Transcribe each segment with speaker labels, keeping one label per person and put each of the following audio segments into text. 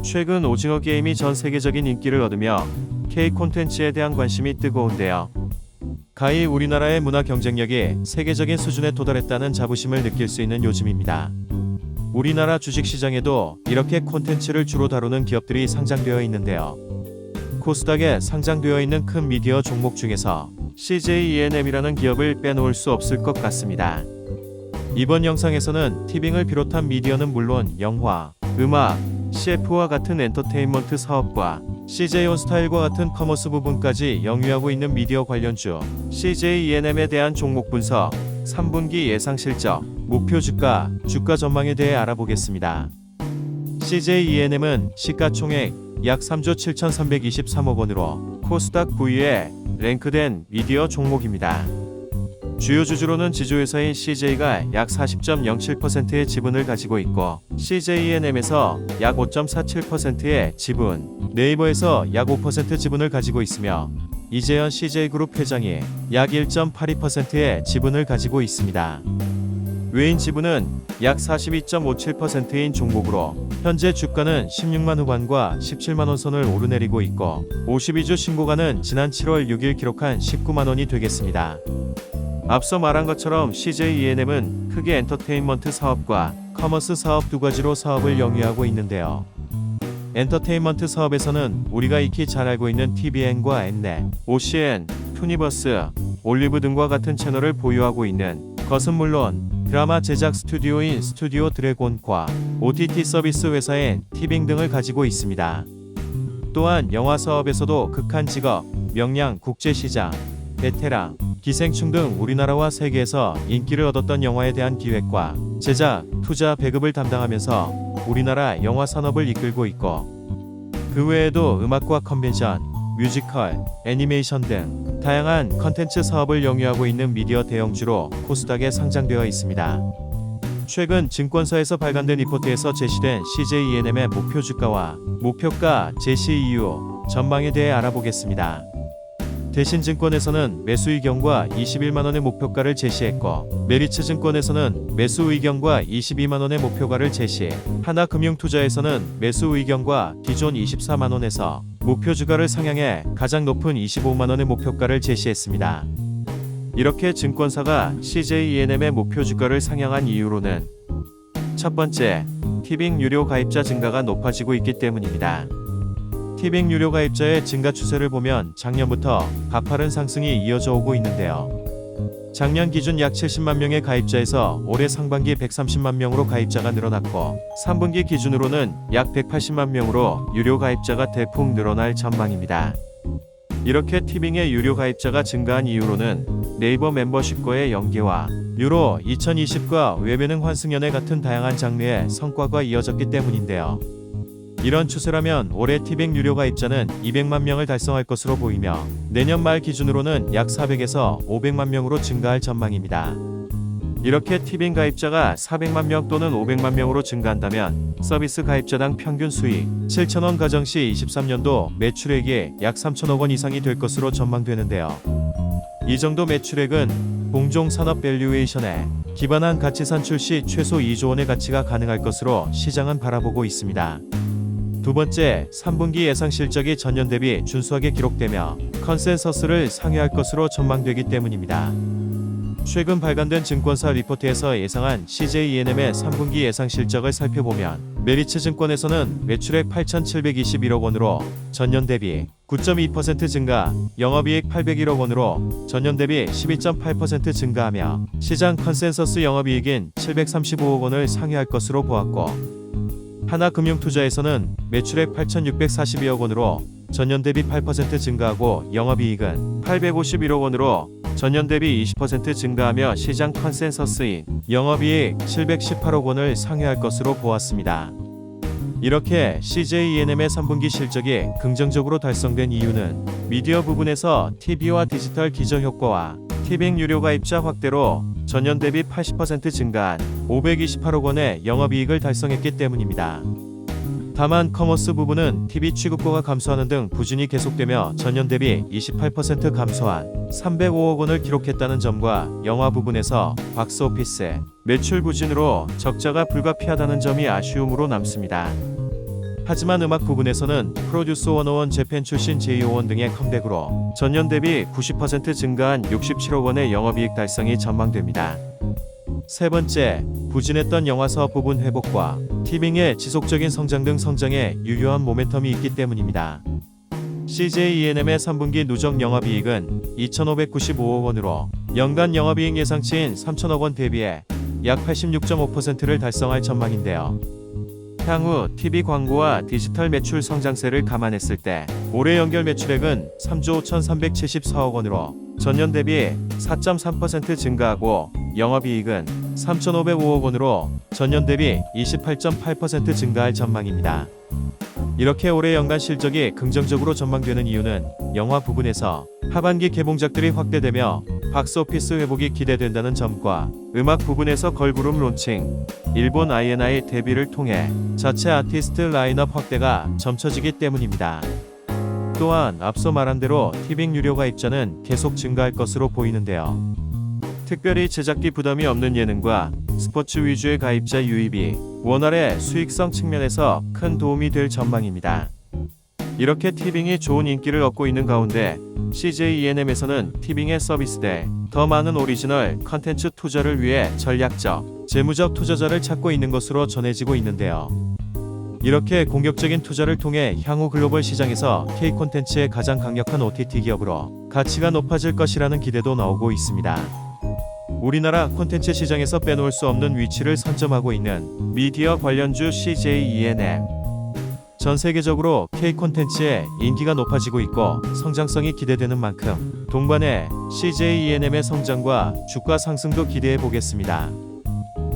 Speaker 1: 최근 오징어 게임이 전 세계적인 인기를 얻으며 K 콘텐츠에 대한 관심이 뜨거운데요. 가히 우리나라의 문화 경쟁력이 세계적인 수준에 도달했다는 자부심을 느낄 수 있는 요즘입니다. 우리나라 주식시장에도 이렇게 콘텐츠를 주로 다루는 기업들이 상장되어 있는데요. 코스닥에 상장되어 있는 큰 미디어 종목 중에서 CJ ENM이라는 기업을 빼놓을 수 없을 것 같습니다. 이번 영상에서는 티빙을 비롯한 미디어는 물론 영화, 음악, CF와 같은 엔터테인먼트 사업과 CJ온스타일과 같은 커머스 부분까지 영위하고 있는 미디어 관련주 CJ ENM에 대한 종목 분석, 3분기 예상 실적, 목표 주가, 주가 전망에 대해 알아보겠습니다. CJ ENM은 시가총액 약 3조 7,323억 원으로 코스닥 9위에 랭크된 미디어 종목입니다. 주요 주주로는 지주회사인 CJ가 약 40.07%의 지분을 가지고 있고 CJ ENM에서 약 5.47%의 지분, 네이버에서 약 5% 지분을 가지고 있으며 이재현 CJ그룹 회장이 약 1.82%의 지분을 가지고 있습니다. 외인 지분은 약 42.57%인 종목으로 현재 주가는 16만 후반과 17만 원 선을 오르내리고 있고 52주 신고가는 지난 7월 6일 기록한 19만 원이 되겠습니다. 앞서 말한 것처럼 CJ ENM은 크게 엔터테인먼트 사업과 커머스 사업 두 가지로 사업을 영위하고 있는데요. 엔터테인먼트 사업에서는 우리가 익히 잘 알고 있는 TVN과 엠넷, OCN, 투니버스, 올리브 등과 같은 채널을 보유하고 있는 것은 물론 드라마 제작 스튜디오인 스튜디오 드래곤과 OTT 서비스 회사인 티빙 등을 가지고 있습니다. 또한 영화 사업에서도 극한 직업, 명량 국제시장, 베테랑, 기생충 등 우리나라와 세계에서 인기를 얻었던 영화에 대한 기획과 제작, 투자, 배급을 담당하면서 우리나라 영화 산업을 이끌고 있고 그 외에도 음악과 컨벤션, 뮤지컬, 애니메이션 등 다양한 컨텐츠 사업을 영위하고 있는 미디어 대형주로 코스닥에 상장되어 있습니다. 최근 증권사에서 발간된 리포트에서 제시된 CJ ENM의 목표 주가와 목표가 제시 이유, 전망에 대해 알아보겠습니다. 대신증권에서는 매수 의견과 21만원의 목표가를 제시했고 메리츠증권에서는 매수 의견과 22만원의 목표가를 제시, 하나금융투자에서는 매수 의견과 기존 24만원에서 목표 주가를 상향해 가장 높은 25만원의 목표가를 제시했습니다. 이렇게 증권사가 CJ ENM의 목표 주가를 상향한 이유로는 첫 번째, 티빙 유료 가입자 증가가 높아지고 있기 때문입니다. 티빙 유료 가입자의 증가 추세를 보면 작년부터 가파른 상승이 이어져 오고 있는데요. 작년 기준 약 70만 명의 가입자에서 올해 상반기 130만 명으로 가입자가 늘어났고 3분기 기준으로는 약 180만 명으로 유료 가입자가 대폭 늘어날 전망입니다. 이렇게 티빙의 유료 가입자가 증가한 이유로는 네이버 멤버십과의 연계와 유로 2020과 외배능 환승연애 같은 다양한 장르의 성과가 이어졌기 때문인데요. 이런 추세라면 올해 티빙 유료 가입자는 200만 명을 달성할 것으로 보이며 내년 말 기준으로는 약 400에서 500만 명으로 증가할 전망입니다. 이렇게 티빙 가입자가 400만 명 또는 500만 명으로 증가한다면 서비스 가입자당 평균 수익 7,000원 가정시 23년도 매출액이 약 3천억 원 이상이 될 것으로 전망되는데요. 이 정도 매출액은 공정 산업 밸류에이션에 기반한 가치 산출 시 최소 2조 원의 가치가 가능할 것으로 시장은 바라보고 있습니다. 두 번째, 3분기 예상 실적이 전년 대비 준수하게 기록되며 컨센서스를 상회할 것으로 전망되기 때문입니다. 최근 발간된 증권사 리포트에서 예상한 CJ ENM의 3분기 예상 실적을 살펴보면 메리츠증권에서는 매출액 8,721억 원으로 전년 대비 9.2% 증가, 영업이익 801억 원으로 전년 대비 12.8% 증가하며 시장 컨센서스 영업이익인 735억 원을 상회할 것으로 보았고 하나금융투자에서는 매출액 8,642억 원으로 전년 대비 8% 증가하고 영업이익은 851억 원으로 전년 대비 20% 증가하며 시장 컨센서스인 영업이익 718억 원을 상회할 것으로 보았습니다. 이렇게 CJ ENM의 3분기 실적이 긍정적으로 달성된 이유는 미디어 부분에서 TV와 디지털 기저 효과와 티빙 유료 가입자 확대로 전년 대비 80% 증가한 528억 원의 영업이익을 달성했기 때문입니다. 다만 커머스 부분은 TV 취급고가 감소하는 등 부진이 계속되며 전년 대비 28% 감소한 305억 원을 기록했다는 점과 영화 부분에서 박스오피스 매출 부진으로 적자가 불가피하다는 점이 아쉬움으로 남습니다. 하지만 음악 부분에서는 프로듀스 101 재팬 출신 제이오원 등의 컴백으로 전년 대비 90% 증가한 67억 원의 영업이익 달성이 전망됩니다. 세 번째, 부진했던 영화 사업 부분 회복과 티빙의 지속적인 성장 등 성장에 유효한 모멘텀이 있기 때문입니다. CJ E&M의 3분기 누적 영업이익은 2,595억 원으로 연간 영업이익 예상치인 3,000억 원 대비해 약 86.5%를 달성할 전망인데요. 향후 TV 광고와 디지털 매출 성장세를 감안했을 때 올해 연결 매출액은 3조 5,374억 원으로 전년 대비 4.3% 증가하고 영업이익은 3,505억 원으로 전년 대비 28.8% 증가할 전망입니다. 이렇게 올해 연간 실적이 긍정적으로 전망되는 이유는 영화 부분에서 하반기 개봉작들이 확대되며 박스오피스 회복이 기대된다는 점과 음악 부분에서 걸그룹 론칭, 일본 INI 데뷔를 통해 자체 아티스트 라인업 확대가 점쳐지기 때문입니다. 또한 앞서 말한 대로 티빙 유료가 입자는 계속 증가할 것으로 보이는데요. 특별히 제작비 부담이 없는 예능과 스포츠 위주의 가입자 유입이 원활의 수익성 측면에서 큰 도움이 될 전망입니다. 이렇게 티빙이 좋은 인기를 얻고 있는 가운데 CJ E&M에서는 티빙의 서비스 대 더 많은 오리지널 컨텐츠 투자를 위해 전략적, 재무적 투자자를 찾고 있는 것으로 전해지고 있는데요. 이렇게 공격적인 투자를 통해 향후 글로벌 시장에서 K 콘텐츠의 가장 강력한 OTT 기업으로 가치가 높아질 것이라는 기대도 나오고 있습니다. 우리나라 콘텐츠 시장에서 빼놓을 수 없는 위치를 선점하고 있는 미디어 관련주 CJ E&M. 전 세계적으로 K 콘텐츠의 인기가 높아지고 있고 성장성이 기대되는 만큼 동반해 CJ E&M의 성장과 주가 상승도 기대해 보겠습니다.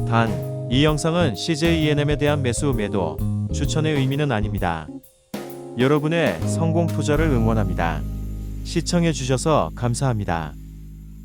Speaker 1: 단, 이 영상은 CJ E&M에 대한 매도 추천의 의미는 아닙니다. 여러분의 성공 투자를 응원합니다. 시청해 주셔서 감사합니다.